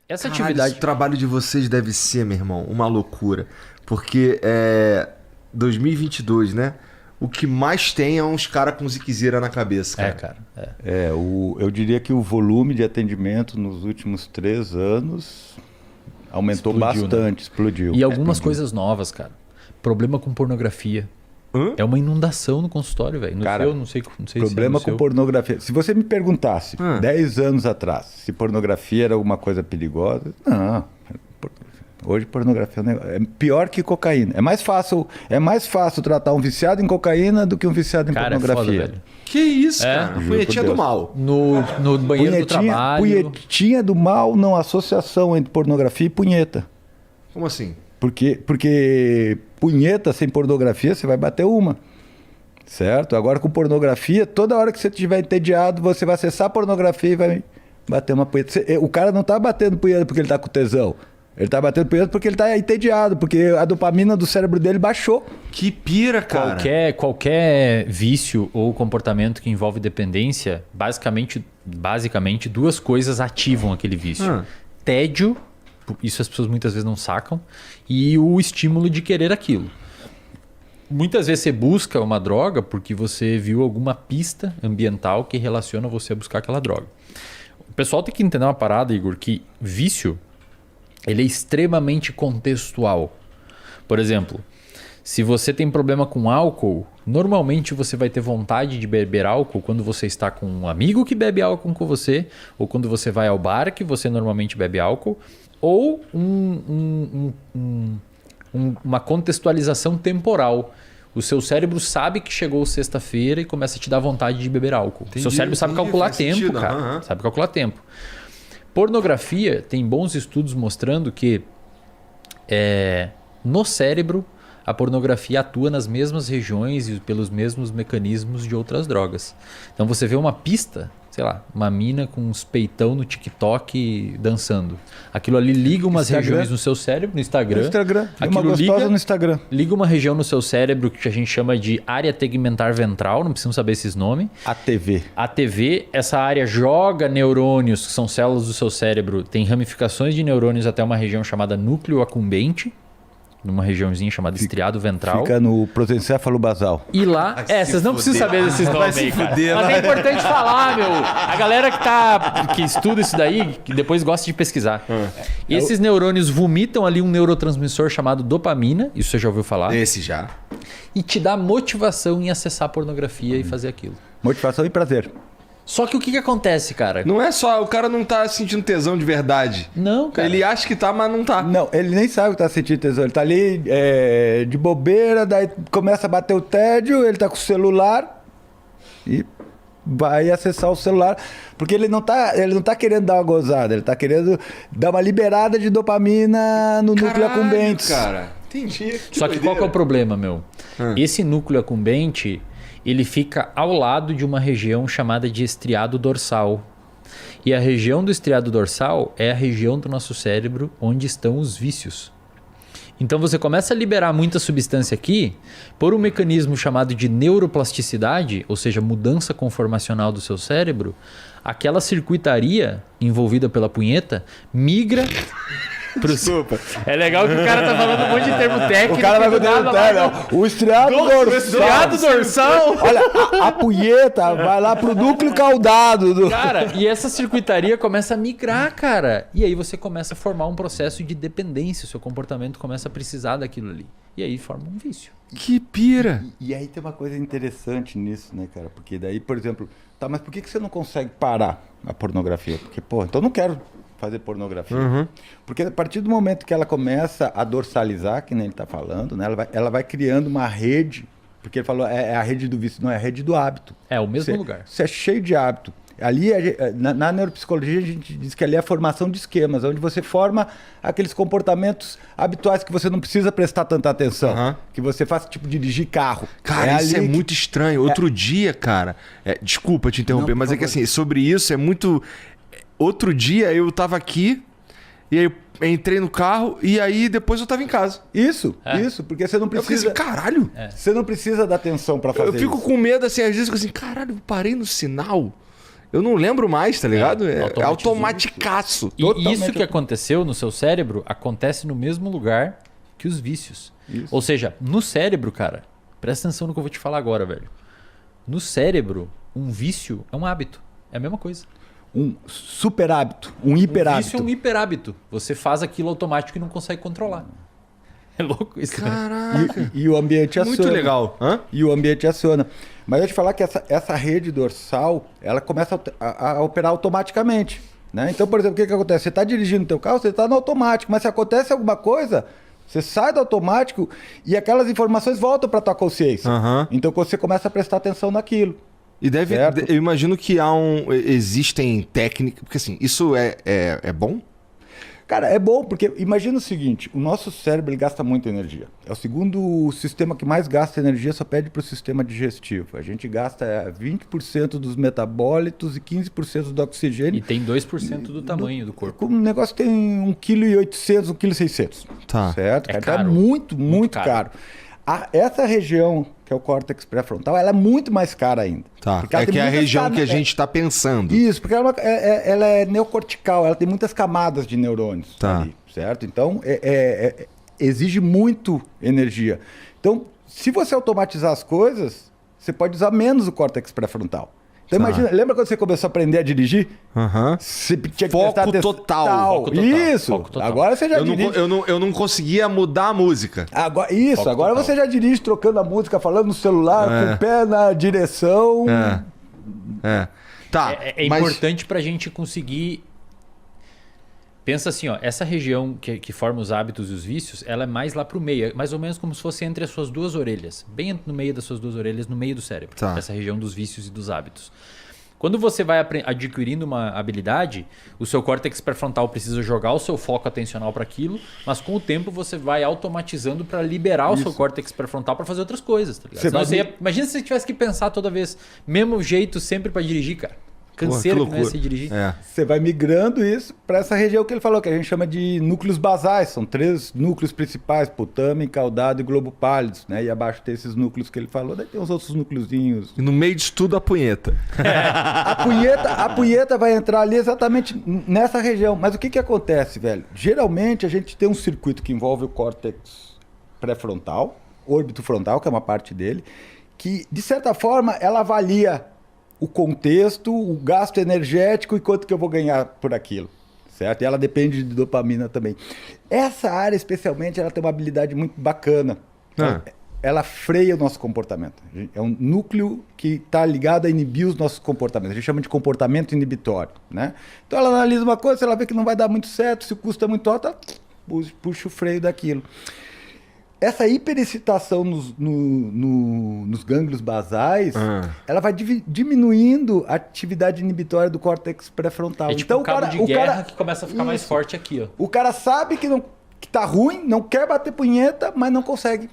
Essa Caralho, atividade... o trabalho de vocês deve ser, meu irmão, uma loucura. Porque 2022, né? O que mais tem é uns caras com ziquezira na cabeça, cara. Eu diria que o volume de atendimento nos últimos 3 anos aumentou bastante, explodiu. E algumas coisas novas, cara. Problema com pornografia. É uma inundação no consultório, velho. Cara, eu não sei problema se com pornografia. Se você me perguntasse 10 anos atrás se pornografia era alguma coisa perigosa, não. Hoje pornografia é pior que cocaína. É mais fácil tratar um viciado em cocaína do que um viciado em pornografia. É foda, velho. Que isso, cara? Punhetinha do mal. No banheiro do trabalho. Punhetinha do mal, não associação entre pornografia e punheta. Como assim? Porque punheta sem pornografia, você vai bater uma. Certo? Agora com pornografia, toda hora que você estiver entediado, você vai acessar a pornografia e vai bater uma punheta. O cara não tá batendo punheta porque ele tá com tesão. Ele tá batendo punheta porque ele tá entediado, porque a dopamina do cérebro dele baixou. Que pira, cara. Qualquer vício ou comportamento que envolve dependência, basicamente 2 coisas ativam aquele vício. Tédio, isso as pessoas muitas vezes não sacam, e o estímulo de querer aquilo. Muitas vezes você busca uma droga porque você viu alguma pista ambiental que relaciona você a buscar aquela droga. O pessoal tem que entender uma parada, Igor, que vício ele é extremamente contextual. Por exemplo, se você tem problema com álcool, normalmente você vai ter vontade de beber álcool quando você está com um amigo que bebe álcool com você, ou quando você vai ao bar que você normalmente bebe álcool, ou uma contextualização temporal. O seu cérebro sabe que chegou sexta-feira e começa a te dar vontade de beber álcool. O seu cérebro sabe calcular tempo, cara. Sabe calcular tempo. Pornografia tem bons estudos mostrando que no cérebro a pornografia atua nas mesmas regiões e pelos mesmos mecanismos de outras drogas. Então você vê uma pista, sei lá, uma mina com uns peitão no TikTok dançando. Aquilo ali liga umas regiões no seu cérebro, no Instagram. Uma gostosa no Instagram. Liga uma região no seu cérebro que a gente chama de área tegmentar ventral, não precisamos saber esses nomes. ATV, essa área joga neurônios, que são células do seu cérebro, tem ramificações de neurônios até uma região chamada núcleo acumbente, numa regiãozinha chamada estriado ventral. Fica no prosencéfalo basal. E lá... vocês não precisam saber desses nomes aí, cara. Mas é importante falar, meu. A galera que estuda isso daí, que depois gosta de pesquisar. E esses neurônios vomitam ali um neurotransmissor chamado dopamina. Isso você já ouviu falar? Esse já. E te dá motivação em acessar a pornografia e fazer aquilo. Motivação e prazer. Só que o que acontece, cara? Não é só... O cara não tá sentindo tesão de verdade. Não, cara. Ele acha que tá, mas não tá. Não, ele nem sabe que tá sentindo tesão. Ele tá ali de bobeira, daí começa a bater o tédio, ele tá com o celular e vai acessar o celular. Porque ele não tá querendo dar uma gozada, ele tá querendo dar uma liberada de dopamina no núcleo acumbente. Cara, entendi. Só que qual que é o problema, meu? Esse núcleo acumbente... ele fica ao lado de uma região chamada de estriado dorsal. E a região do estriado dorsal é a região do nosso cérebro onde estão os vícios. Então você começa a liberar muita substância aqui por um mecanismo chamado de neuroplasticidade, ou seja, mudança conformacional do seu cérebro. Aquela circuitaria envolvida pela punheta migra... Desculpa. É legal que o cara tá falando um monte de termo técnico. O cara vai o estriado dorsal. O estriado dorsal. Olha, a punheta vai lá pro núcleo caudado. Cara, e essa circuitaria começa a migrar, cara. E aí você começa a formar um processo de dependência. O seu comportamento começa a precisar daquilo ali. E aí forma um vício. Que pira. E aí tem uma coisa interessante nisso, né, cara? Porque daí, por exemplo... Tá, mas por que você não consegue parar a pornografia? Porque, então eu não quero... fazer pornografia. Porque a partir do momento que ela começa a dorsalizar, que nem ele está falando, né, ela vai criando uma rede, porque ele falou, é a rede do vício, não, é a rede do hábito. É o mesmo lugar. Você é cheio de hábito. Ali, na neuropsicologia, a gente diz que ali é a formação de esquemas, onde você forma aqueles comportamentos habituais que você não precisa prestar tanta atenção. Que você faz, tipo, dirigir carro. Cara, isso é muito estranho. Outro dia, cara... desculpa te interromper, mas é que assim, sobre isso é muito... Outro dia eu tava aqui, e aí eu entrei no carro, e aí depois eu tava em casa. Isso, porque você não precisa... Eu fiquei assim, caralho! Você não precisa dar atenção pra fazer isso. Eu fico com medo, assim, às vezes eu fico assim, caralho, eu parei no sinal, Eu não lembro mais, tá ligado? É automatizou automaticaço. E isso que aconteceu no seu cérebro acontece no mesmo lugar que os vícios. Isso. Ou seja, no cérebro, cara, presta atenção no que eu vou te falar agora, velho. No cérebro, um vício é um hábito. É a mesma coisa. Um super hábito, um hiper Um hábito. vício é um hiperhábito. Você faz aquilo automático e não consegue controlar. É louco isso, né? Caraca. E o ambiente aciona. Muito legal. Hã? E o ambiente aciona. Mas eu ia te falar que essa rede dorsal, ela começa a operar automaticamente. Né? Então, por exemplo, o que acontece? Você está dirigindo o teu carro, você está no automático. Mas se acontece alguma coisa, você sai do automático e aquelas informações voltam para tua consciência. Aham. Então você começa a prestar atenção naquilo. E Certo. eu imagino que existem técnicas, porque assim, isso é bom? Cara, é bom porque imagina o seguinte, o nosso cérebro ele gasta muita energia. É o segundo sistema que mais gasta energia, só pede para o sistema digestivo. A gente gasta 20% dos metabólitos e 15% do oxigênio. E tem 2% do tamanho do corpo. O negócio tem 1,8 kg, 1,6 kg. Tá. Certo? É Cara? caro. Então é muito caro. Essa região, que é o córtex pré-frontal, ela é muito mais cara ainda. Tá. Porque ela É tem que é a muitas região que a gente está pensando. Isso, porque ela é neocortical, ela tem muitas camadas de neurônios Tá. ali, certo? Então, exige muito energia. Então, se você automatizar as coisas, você pode usar menos o córtex pré-frontal. Então, Tá. imagina, lembra quando você começou a aprender a dirigir? Aham. Você tinha que Foco prestar atenção. total. Foco total. Isso. Foco total. Agora você já dirige. Eu não conseguia mudar a música. Agora, Foco agora total. você já dirige trocando a música, falando no celular, com o pé na direção. Tá. É mas... importante pra gente conseguir. Pensa assim, ó, essa região que forma os hábitos e os vícios, ela é mais lá pro meio, é mais ou menos como se fosse entre as suas duas orelhas, bem no meio das suas duas orelhas, no meio do cérebro, Tá. essa região dos vícios e dos hábitos. Quando você vai adquirindo uma habilidade, o seu córtex pré-frontal precisa jogar o seu foco atencional para aquilo, mas com o tempo você vai automatizando para liberar o seu córtex pré-frontal para fazer outras coisas, tá ligado? Você Senão vai- imagina se você tivesse que pensar toda vez, mesmo jeito sempre para dirigir, cara. Canseira que não ia loucura. ser dirigir. É. Você vai migrando isso para essa região que ele falou, que a gente chama de núcleos basais. São 3 núcleos principais, putame, caudado e globo pálido, né? E abaixo tem esses núcleos que ele falou, daí tem uns outros núcleozinhos. E no meio disso tudo a punheta. A punheta vai entrar ali exatamente nessa região. Mas o que acontece, velho? Geralmente a gente tem um circuito que envolve o córtex pré-frontal, órbito frontal, que é uma parte dele, que, de certa forma, ela avalia o contexto, o gasto energético e quanto que eu vou ganhar por aquilo, certo? E ela depende de dopamina também. Essa área, especialmente, ela tem uma habilidade muito bacana. Ela freia o nosso comportamento. É um núcleo que está ligado a inibir os nossos comportamentos. A gente chama de comportamento inibitório, né? Então ela analisa uma coisa, se ela vê que não vai dar muito certo, se o custo é muito alto, ela puxa o freio daquilo. Essa hiperexcitação nos gânglios basais, ela vai diminuindo a atividade inibitória do córtex pré-frontal. É tipo um cabo de guerra que começa a ficar mais forte aqui, ó. O cara sabe que tá ruim, não quer bater punheta, mas não consegue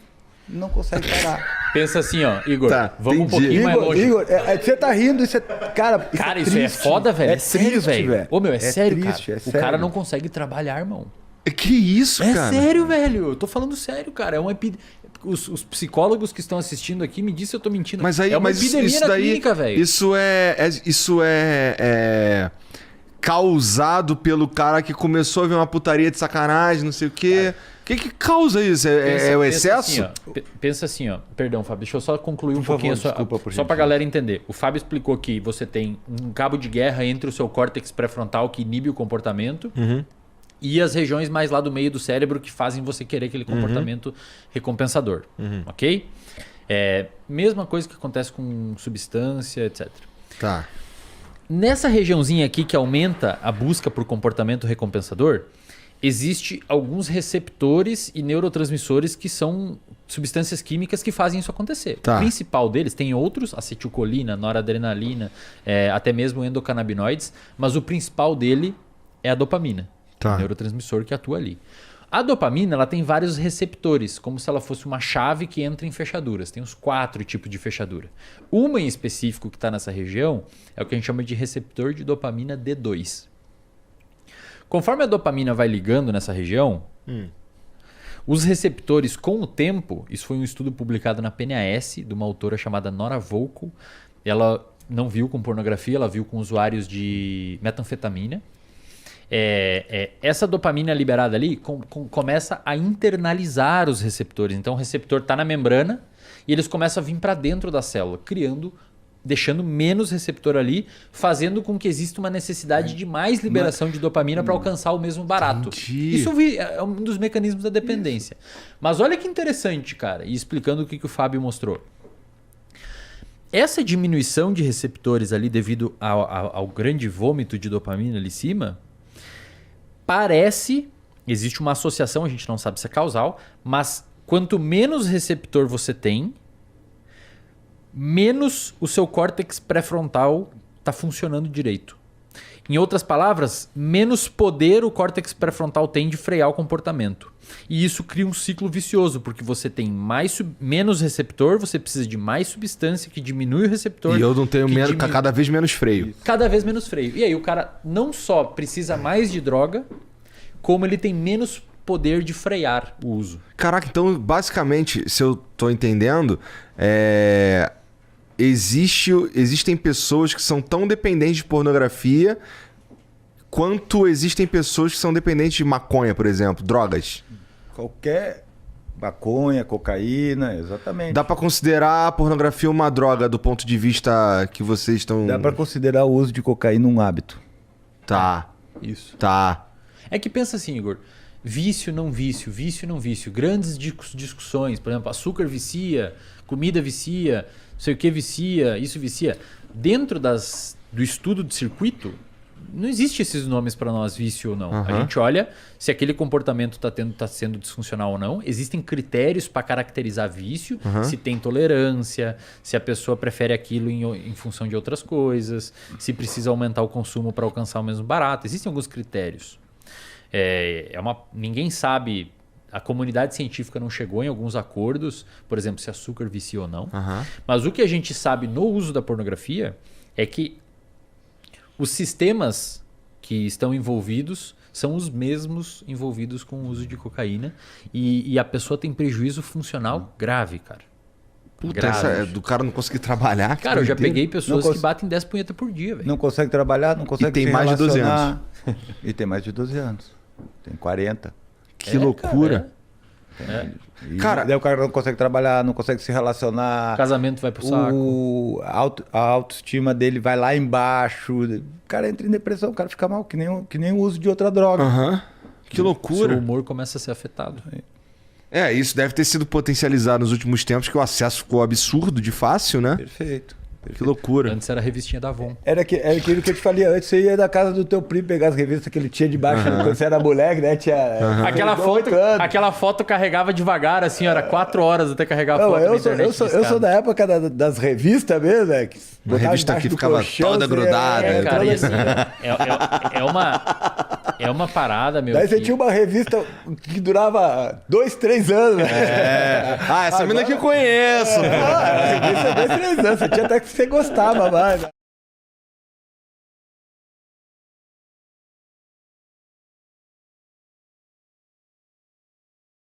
parar. Pensa assim, ó, Igor, Tá, vamos um entendi. pouquinho mais longe. Igor, você tá rindo, isso é... Cara, Cara, isso triste. é foda, velho. É sério, triste, velho. Ô, meu, é sério, triste, cara. é O sério. cara não consegue trabalhar, irmão. Que isso, É cara? sério, velho. Eu tô falando sério, cara. É uma os psicólogos que estão assistindo aqui me dizem se eu tô mentindo. Mas aí, é uma mas epidemia isso na daí, clínica, velho. isso é causado pelo cara que começou a ver uma putaria de sacanagem, não sei o quê. O que causa isso? É o excesso? Pensa assim, ó. Perdão, Fábio, deixa eu só concluir um Por pouquinho favor, desculpa, por só pra gentileza. galera entender. O Fábio explicou que você tem um cabo de guerra entre o seu córtex pré-frontal que inibe o comportamento e as regiões mais lá do meio do cérebro que fazem você querer aquele comportamento recompensador. Ok? Mesma coisa que acontece com substância, etc. Tá. Nessa regiãozinha aqui que aumenta a busca por comportamento recompensador, existe alguns receptores e neurotransmissores que são substâncias químicas que fazem isso acontecer. Tá. O principal deles, tem outros, acetilcolina, noradrenalina, até mesmo endocannabinoides, mas o principal dele é a dopamina, Tá. o neurotransmissor que atua ali. A dopamina ela tem vários receptores, como se ela fosse uma chave que entra em fechaduras. Tem uns 4 tipos de fechadura. Uma em específico que está nessa região é o que a gente chama de receptor de dopamina D2. Conforme a dopamina vai ligando nessa região, os receptores, com o tempo, isso foi um estudo publicado na PNAS, de uma autora chamada Nora Volkow. Ela não viu com pornografia, ela viu com usuários de metanfetamina. Essa dopamina liberada ali começa a internalizar os receptores. Então o receptor está na membrana e eles começam a vir para dentro da célula, deixando menos receptor ali, fazendo com que exista uma necessidade de mais liberação de dopamina para alcançar o mesmo barato. Entendi. Isso é um dos mecanismos da dependência. Mas olha que interessante, cara, e explicando o que o Fábio mostrou. Essa diminuição de receptores ali devido ao grande vômito de dopamina ali em cima, existe uma associação, a gente não sabe se é causal, mas quanto menos receptor você tem, menos o seu córtex pré-frontal está funcionando direito. Em outras palavras, menos poder o córtex pré-frontal tem de frear o comportamento. E isso cria um ciclo vicioso, porque você tem menos receptor, você precisa de mais substância que diminui o receptor. E eu não tenho cada vez menos freio. Cada vez menos freio. E aí o cara não só precisa mais de droga, como ele tem menos poder de frear o uso. Caraca, então basicamente, se eu tô entendendo, existem pessoas que são tão dependentes de pornografia quanto existem pessoas que são dependentes de maconha, por exemplo, drogas. Qualquer maconha, cocaína, exatamente. Dá pra considerar a pornografia uma droga do ponto de vista que vocês estão... Dá pra considerar o uso de cocaína um hábito. Tá. Isso. Tá. É que pensa assim, Igor, vício não vício, vício não vício. Grandes discussões, por exemplo, açúcar vicia, comida vicia, não sei o que vicia, isso vicia. Dentro do estudo de circuito, não existe esses nomes para nós, vício ou não. Uhum. A gente olha se aquele comportamento está sendo disfuncional ou não. Existem critérios para caracterizar vício, se tem tolerância, se a pessoa prefere aquilo em função de outras coisas, se precisa aumentar o consumo para alcançar o mesmo barato. Existem alguns critérios. Ninguém sabe, a comunidade científica não chegou em alguns acordos, por exemplo, se açúcar vicia ou não. Mas o que a gente sabe no uso da pornografia é que os sistemas que estão envolvidos são os mesmos envolvidos com o uso de cocaína e a pessoa tem prejuízo funcional grave, cara. Puta, do cara não conseguir trabalhar. Cara, eu já peguei pessoas que batem 10 punhetas por dia, velho. Não consegue trabalhar, não consegue tem mais de 12 anos. E tem mais de 12 anos. Tem 40. Que loucura. Cara, daí o cara não consegue trabalhar, não consegue se relacionar. O casamento vai pro saco. A autoestima dele vai lá embaixo. O cara entra em depressão, o cara fica mal, que nem o uso de outra droga. Que loucura. O seu humor começa a ser afetado. Isso deve ter sido potencializado nos últimos tempos, que o acesso ficou absurdo de fácil, né? Perfeito. Que loucura. Antes era a revistinha da Avon. Era aquilo que eu te falei antes. Você ia da casa do teu primo pegar as revistas que ele tinha debaixo quando você era moleque, né? Aquela foto carregava devagar, assim, era 4 horas até carregar a foto na internet. Eu sou da época das revistas mesmo, né? Uma revista que ficava toda grudada. Cara, e assim, é uma parada, meu. Daí você tinha uma revista que durava 2, 3 anos, né? Essa menina que eu conheço. Revista 2, 3 anos. Você tinha até que você gostava mais.